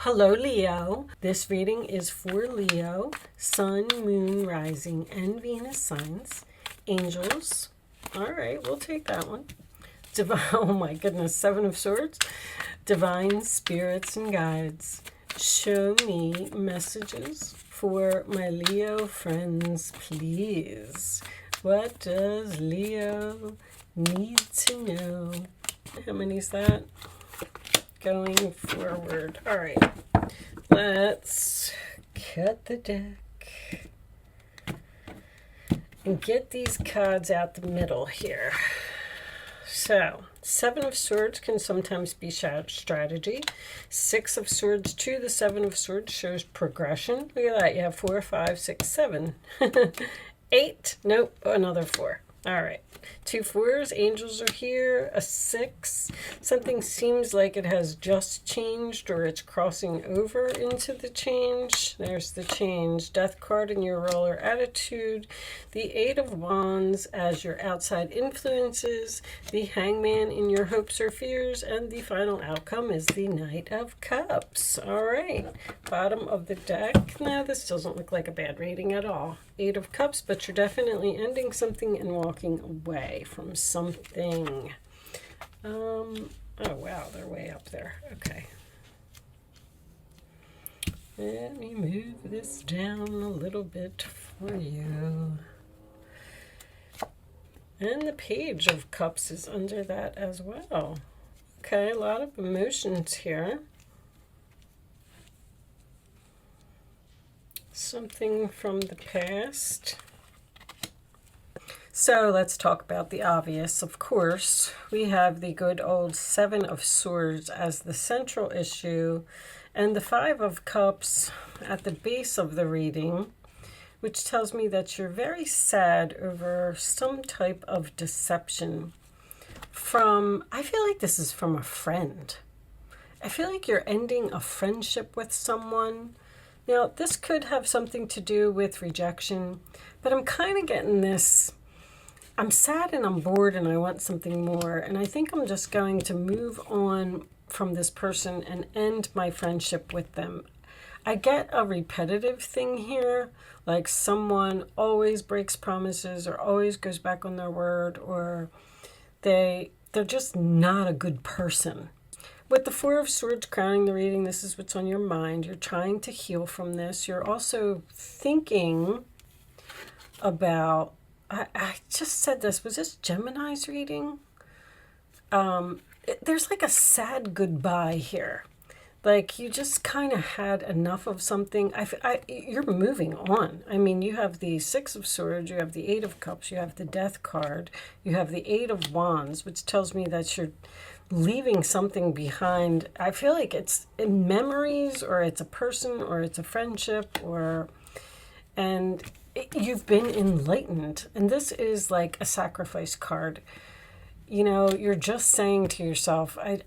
Hello, Leo. This reading is for Leo, Sun, Moon, Rising, and Venus signs. Angels. All right, we'll take that one. Oh my goodness, Seven of Swords. Divine spirits and guides. Show me messages for my Leo friends, please. What does Leo need to know? How many is that? Going forward. All right, let's cut the deck and get these cards out the middle here. So, Seven of Swords can sometimes be strategy. Six of Swords to the Seven of Swords shows progression. Look at that. You have 4, 5, 6, 7. 8. Nope, another 4. All right. 2 4s. Angels are here. A 6. Something seems like it has just changed or it's crossing over into the change. There's the change. Death card in your roller attitude. The 8 of Wands as your outside influences. The Hangman in your hopes or fears. And the final outcome is the Knight of Cups. All right. Bottom of the deck. Now, this doesn't look like a bad reading at all. 8 of Cups, but you're definitely ending something and walking away from something. Oh wow, they're way up there. Okay. Let me move this down a little bit for you. And the Page of Cups is under that as well. Okay, a lot of emotions here. Something from the past. So let's talk about the obvious. Of course, we have the good old Seven of Swords as the central issue and the 5 of Cups at the base of the reading, which tells me that you're very sad over some type of deception from, I feel like this is from a friend. I feel like you're ending a friendship with someone. Now, this could have something to do with rejection, but I'm kind of getting this, I'm sad and I'm bored and I want something more, and I think I'm just going to move on from this person and end my friendship with them. I get a repetitive thing here, like someone always breaks promises or always goes back on their word, or they're just not a good person. With the 4 of Swords crowning the reading, this is what's on your mind. You're trying to heal from this. You're also thinking about, I just said this, was this Gemini's reading? There's like a sad goodbye here. Like you just kind of had enough of something. You're moving on. I mean, you have the 6 of Swords, you have the 8 of Cups, you have the Death card, you have the 8 of Wands, which tells me that you're leaving something behind. I feel like it's in memories, or it's a person, or it's a friendship, and you've been enlightened. And this is like a sacrifice card. You know, you're just saying to yourself, I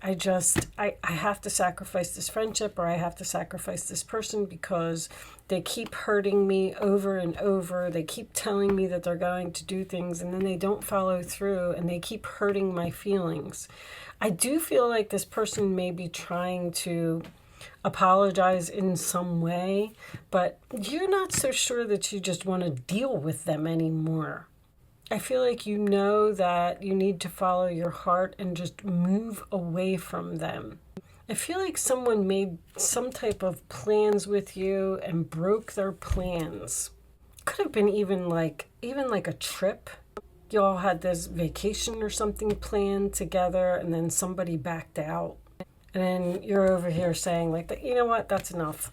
have to sacrifice this friendship, or I have to sacrifice this person because they keep hurting me over and over. They keep telling me that they're going to do things and then they don't follow through, and they keep hurting my feelings. I do feel like this person may be trying to apologize in some way, but you're not so sure that you just want to deal with them anymore. I feel like you know that you need to follow your heart and just move away from them. I feel like someone made some type of plans with you and broke their plans. Could have been even like a trip. You all had this vacation or something planned together, and then somebody backed out. And then you're over here saying like, you know what, that's enough.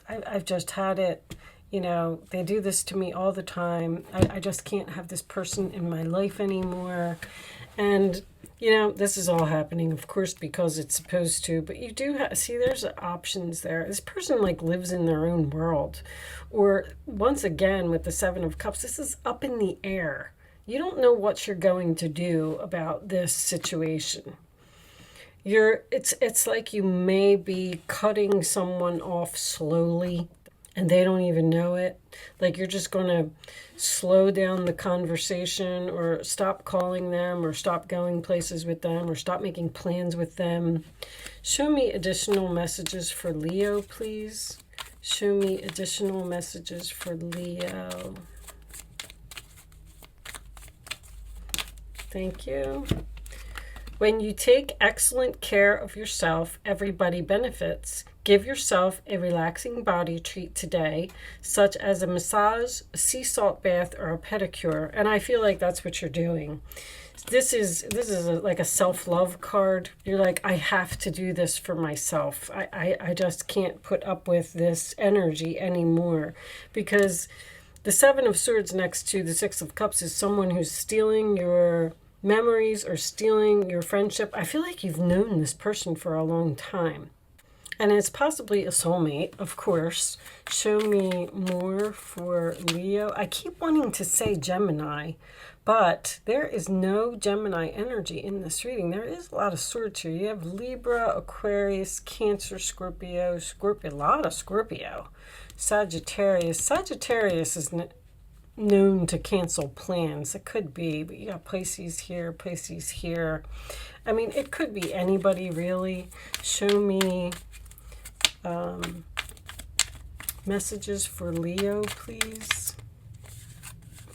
I've just had it. You know, they do this to me all the time. I just can't have this person in my life anymore. And, you know, this is all happening, of course, because it's supposed to. But you do see, there's options there. This person, like, lives in their own world. Or, once again, with the 7 of Cups, this is up in the air. You don't know what you're going to do about this situation. It's like you may be cutting someone off slowly. and they don't even know it. Like you're just going to slow down the conversation or stop calling them or stop going places with them or stop making plans with them. Show me additional messages for Leo, please. Show me additional messages for Leo. Thank you. When you take excellent care of yourself, everybody benefits. Give yourself a relaxing body treat today, such as a massage, a sea salt bath, or a pedicure. And I feel like that's what you're doing. This is like a self-love card. You're like, I have to do this for myself. I just can't put up with this energy anymore. Because the Seven of Swords next to the Six of Cups is someone who's stealing your memories or stealing your friendship. I feel like you've known this person for a long time. And it's possibly a soulmate, of course. Show me more for Leo. I keep wanting to say Gemini, but there is no Gemini energy in this reading. There is a lot of swords here. You have Libra, Aquarius, Cancer, Scorpio, a lot of Scorpio. Sagittarius. Sagittarius is known to cancel plans. It could be, but you got Pisces here, Pisces here. I mean, it could be anybody, really. Show me messages for Leo, please.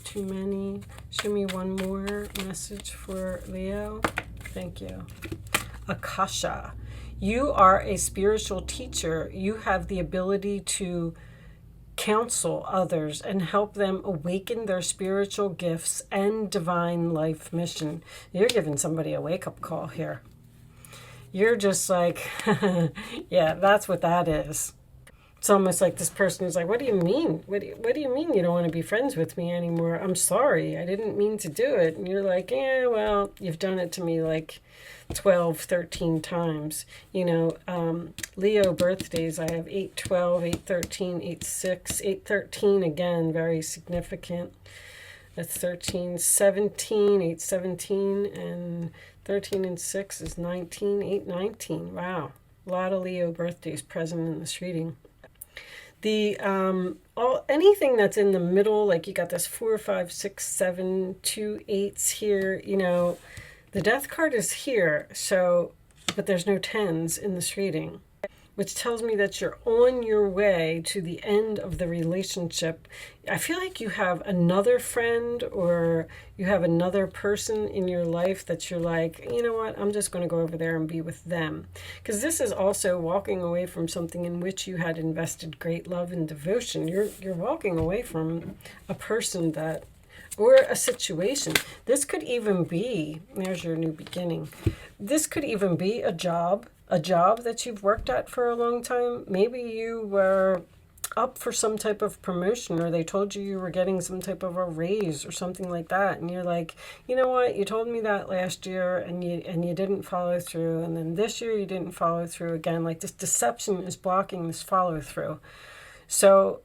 Too many. Show me one more message for Leo. Thank you. Akasha. You are a spiritual teacher. You have the ability to counsel others and help them awaken their spiritual gifts and divine life mission. You're giving somebody a wake-up call here. You're just like, yeah, that's what that is. It's almost like this person is like, what do you mean? What do you mean you don't want to be friends with me anymore? I'm sorry. I didn't mean to do it. And you're like, yeah, well, you've done it to me like 12, 13 times. You know, Leo birthdays, I have 8/12, 8/13, 8/6, 8/13 again, very significant. That's 13, 17, 8/17, and 13 and 6 is 19, 8/19. Wow, a lot of Leo birthdays present in this reading. The anything that's in the middle, like you got this 4, 5, 6, 7, 2 8s here, you know, the death card is here, so, but there's no 10s in this reading, which tells me that you're on your way to the end of the relationship. I feel like you have another friend or you have another person in your life that you're like, you know what, I'm just going to go over there and be with them. Because this is also walking away from something in which you had invested great love and devotion. You're walking away from a person that, or a situation. This could even be, there's your new beginning. This could even be a job that you've worked at for a long time. Maybe you were up for some type of promotion, or they told you were getting some type of a raise or something like that, and you're like, you know what, you told me that last year and you didn't follow through, and then this year you didn't follow through again. Like, this deception is blocking this follow through. So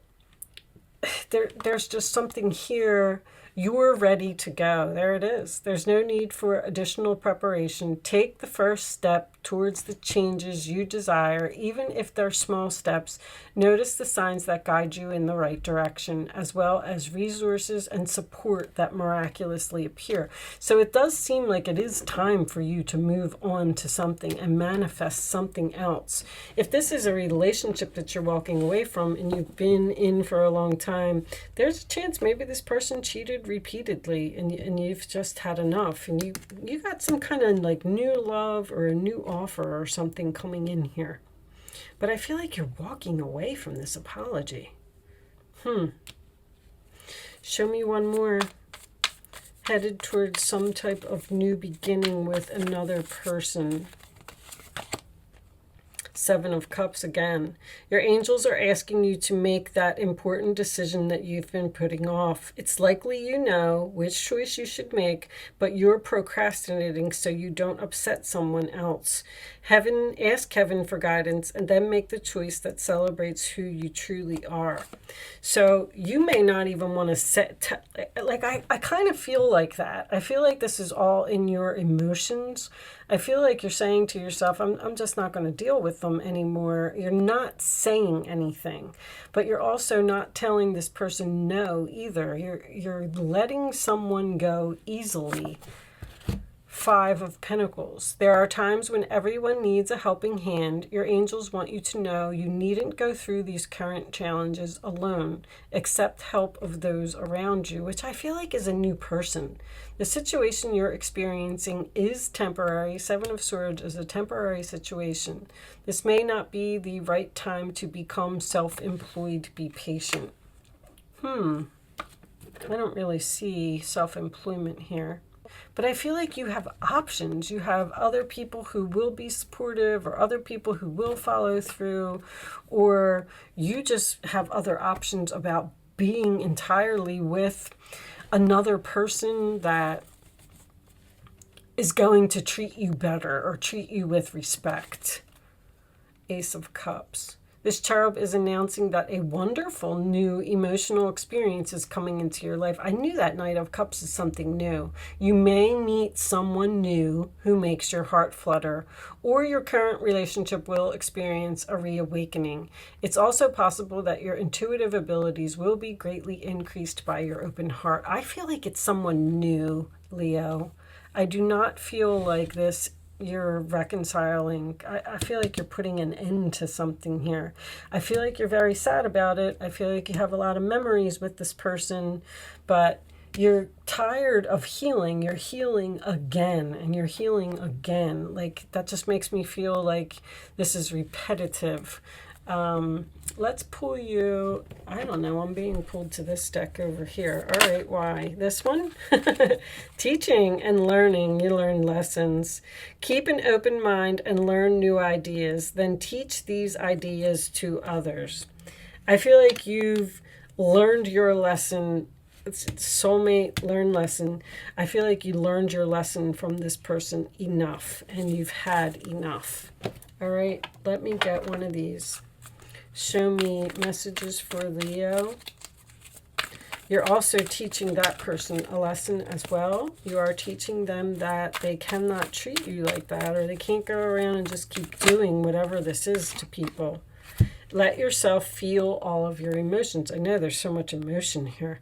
there's just something here. You're ready to go. There it is. There's no need for additional preparation. Take the first step towards the changes you desire, even if they're small steps. Notice the signs that guide you in the right direction, as well as resources and support that miraculously appear. So it does seem like it is time for you to move on to something and manifest something else. If this is a relationship that you're walking away from and you've been in for a long time, there's a chance maybe this person cheated repeatedly and you've just had enough, and you got some kind of like new love or a new offer or something coming in here. But I feel like you're walking away from this apology. Show me one more. Headed towards some type of new beginning with another person. Seven of Cups again. Your angels are asking you to make that important decision that you've been putting off. It's likely you know which choice you should make, but you're procrastinating so you don't upset someone else. Ask heaven for guidance and then make the choice that celebrates who you truly are. So you may not even want to I kind of feel like that. I feel like this is all in your emotions. I feel like you're saying to yourself, I'm just not going to deal with them anymore. You're not saying anything, but you're also not telling this person no either. You're letting someone go easily. Five of Pentacles. There are times when everyone needs a helping hand. Your angels want you to know you needn't go through these current challenges alone. Accept help of those around you, which I feel like is a new person. The situation you're experiencing is temporary. Seven of Swords is a temporary situation. This may not be the right time to become self-employed. Be patient. I don't really see self-employment here. But I feel like you have options. You have other people who will be supportive, or other people who will follow through, or you just have other options about being entirely with another person that is going to treat you better or treat you with respect. Ace of Cups. This cherub is announcing that a wonderful new emotional experience is coming into your life. I knew that Knight of Cups is something new. You may meet someone new who makes your heart flutter, or your current relationship will experience a reawakening. It's also possible that your intuitive abilities will be greatly increased by your open heart. I feel like it's someone new, Leo. I do not feel like this you're reconciling. I feel like you're putting an end to something here. I feel like you're very sad about it. I feel like you have a lot of memories with this person, but you're tired of healing. You're healing again, and you're healing again. Like, that just makes me feel like this is repetitive. Let's pull you, I don't know, I'm being pulled to this deck over here. All right, why? This one? Teaching and learning, you learn lessons. Keep an open mind and learn new ideas, then teach these ideas to others. I feel like you've learned your lesson. It's soulmate, learn lesson. I feel like you learned your lesson from this person enough, and you've had enough. All right, let me get one of these. Show me messages for Leo. You're also teaching that person a lesson as well. You are teaching them that they cannot treat you like that, or they can't go around and just keep doing whatever this is to people. Let yourself feel all of your emotions. I know there's so much emotion here.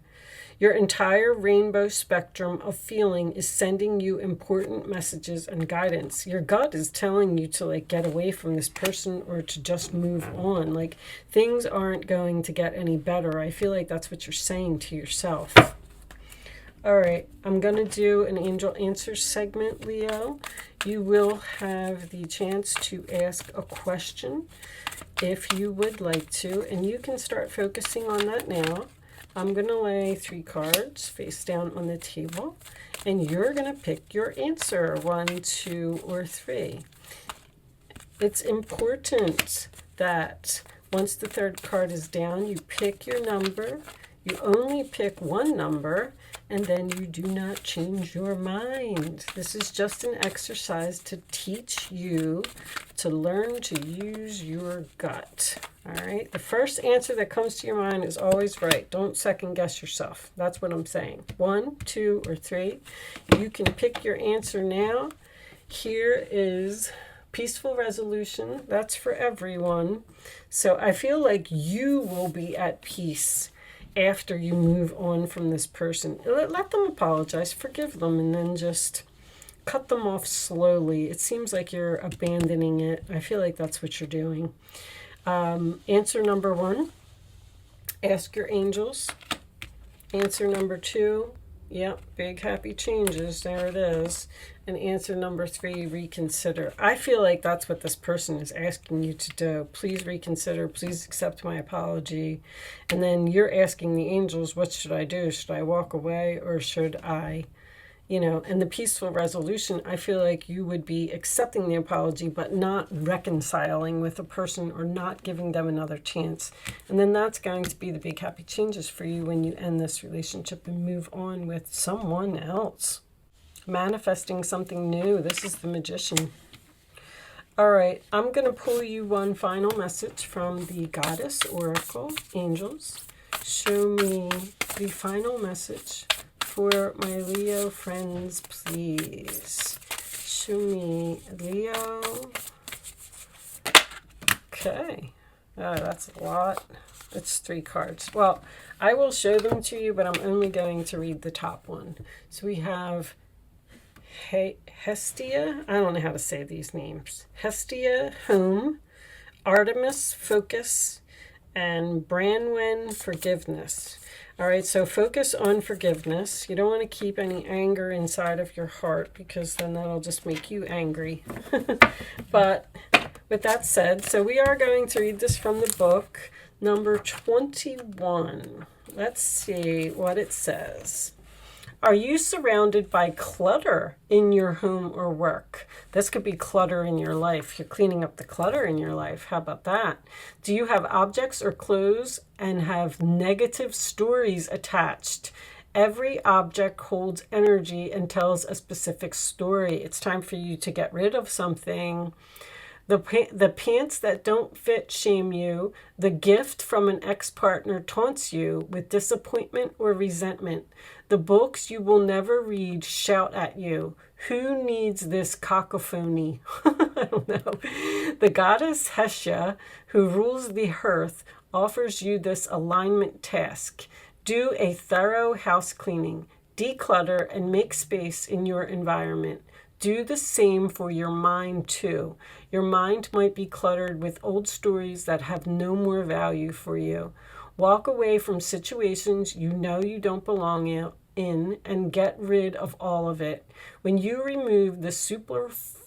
Your entire rainbow spectrum of feeling is sending you important messages and guidance. Your gut is telling you to get away from this person, or to just move on. Like, things aren't going to get any better. I feel like that's what you're saying to yourself. All right, I'm going to do an angel answer segment, Leo. You will have the chance to ask a question if you would like to, and you can start focusing on that now. I'm going to lay 3 cards face down on the table, and you're going to pick your answer, 1, 2, or 3. It's important that once the 3rd card is down, you pick your number. You only pick one number, and then you do not change your mind. This is just an exercise to teach you to learn to use your gut. All right, the first answer that comes to your mind is always right. Don't second guess yourself. That's what I'm saying. 1, 2, or 3. You can pick your answer now. Here is peaceful resolution. That's for everyone. So I feel like you will be at peace after you move on from this person. Let them apologize, forgive them, and then just cut them off slowly. It seems like you're abandoning it. I feel like that's what you're doing. Answer number 1, ask your angels. Answer number 2, yep, big happy changes, there it is. And answer number 3, reconsider. I feel like that's what this person is asking you to do. Please reconsider, please accept my apology. And then you're asking the angels, what should I do? Should I walk away, or should I, and the peaceful resolution, I feel like you would be accepting the apology, but not reconciling with a person, or not giving them another chance. And then that's going to be the big happy changes for you when you end this relationship and move on with someone else. Manifesting something new. This is the Magician. All right, I'm going to pull you one final message from the Goddess Oracle Angels. Show me the final message for my Leo friends, please. to me, Leo. Okay. Oh, that's a lot. It's 3 cards. Well, I will show them to you, but I'm only going to read the top one. So we have Hestia. I don't know how to say these names. Hestia, Home, Artemis, Focus, and Branwen, Forgiveness. All right, so focus on forgiveness. You don't want to keep any anger inside of your heart, because then that'll just make you angry. But with that said, so we are going to read this from the book, number 21. Let's see what it says. Are you surrounded by clutter in your home or work? This could be clutter in your life. You're cleaning up the clutter in your life. How about that? Do you have objects or clothes and have negative stories attached? Every object holds energy and tells a specific story. It's time for you to get rid of something. The pants that don't fit shame you. The gift from an ex-partner taunts you with disappointment or resentment. The books you will never read shout at you. Who needs this cacophony? I don't know. The goddess Hestia, who rules the hearth, offers you this alignment task. Do a thorough house cleaning. Declutter and make space in your environment. Do the same for your mind too. Your mind might be cluttered with old stories that have no more value for you. Walk away from situations you know you don't belong in and get rid of all of it. When you remove the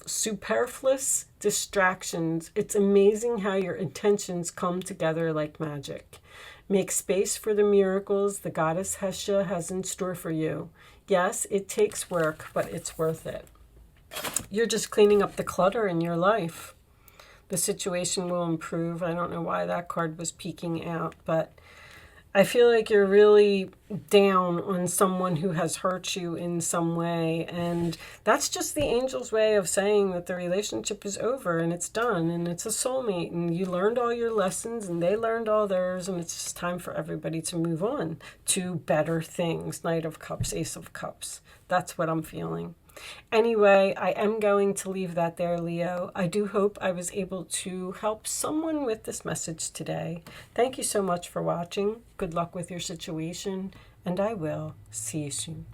superfluous distractions, it's amazing how your intentions come together like magic. Make space for the miracles the goddess Hestia has in store for you. Yes, it takes work, but it's worth it. You're just cleaning up the clutter in your life. The situation will improve. I don't know why that card was peeking out, but I feel like you're really down on someone who has hurt you in some way. And that's just the angel's way of saying that the relationship is over and it's done and it's a soulmate and you learned all your lessons and they learned all theirs, and it's just time for everybody to move on to better things. Knight of Cups, Ace of Cups. That's what I'm feeling. Anyway, I am going to leave that there, Leo. I do hope I was able to help someone with this message today. Thank you so much for watching. Good luck with your situation, and I will see you soon.